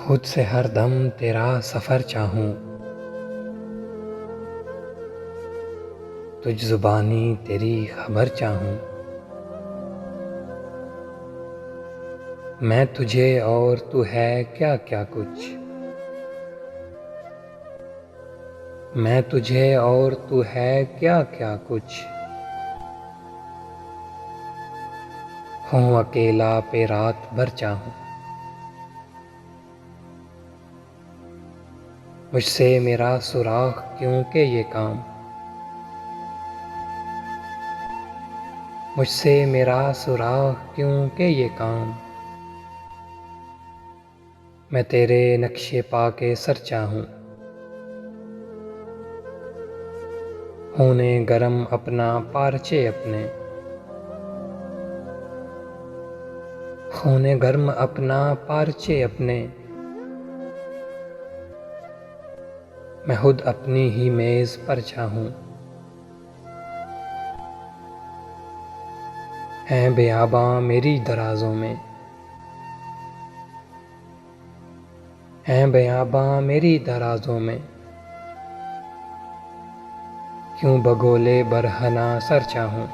खुद से हर दम तेरा सफ़र चाहूँ, तुझ ज़ुबानी तेरी खबर चाहूँ। मैं तुझे और तू है क्या क्या कुछ, मैं तुझे और तू है क्या क्या कुछ। हूँ अकेला पे रात भर चाहूँ, मुझसे मेरा सुराग क्यों के ये काम, मुझसे मेरा सुराग क्यों के ये काम। मैं तेरे नक्शे पा के सर चाहूँ, होने गरम अपना पारचे अपने, होने गर्म अपना पारचे अपने। मैं खुद अपनी ही मेज़ पर चाहूँ, हैं बेआबां मेरी दराज़ों में, हैं बेआबां मेरी दराज़ों में। क्यों बगोले बरहना सर चाहूँ,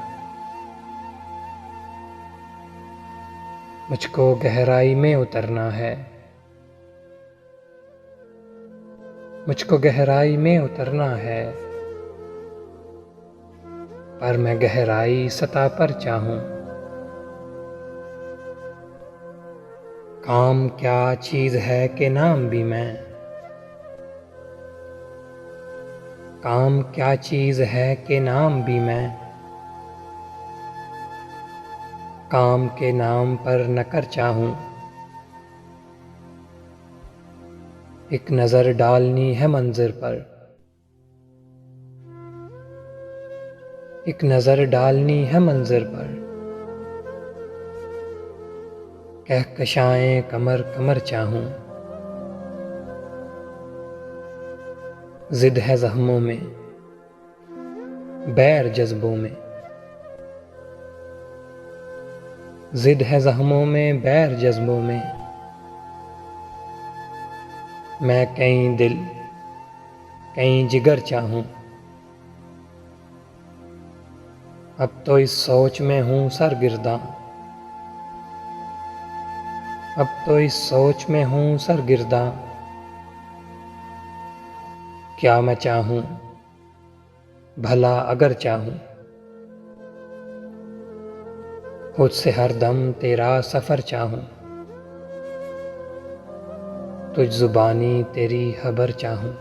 मुझको गहराई में उतरना है, मुझको गहराई में उतरना है। पर मैं गहराई सतह पर चाहूँ। काम क्या चीज़ है कि नाम भी मैं, काम क्या चीज़ है कि नाम भी मैं। काम के नाम पर न कर चाहूँ, एक नज़र डालनी है मंज़िर पर, एक नज़र डालनी है मंज़िर पर। कहकशाएं कमर कमर चाहूँ, ज़िद है ज़ख्मों में, बैर जज़्बों में, ज़िद है ज़ख्मों में बैर जज़्बों में। मैं कहीं दिल कहीं जिगर चाहूँ, अब तो इस सोच में हूँ सरगिर्दा, अब तो इस सोच में हूँ सरगिर्दा। क्या मैं चाहूँ भला अगर चाहूँ, खुद से हर दम तेरा सफ़र चाहूँ, तुझ ज़ुबानी तेरी खबर चाहूँ।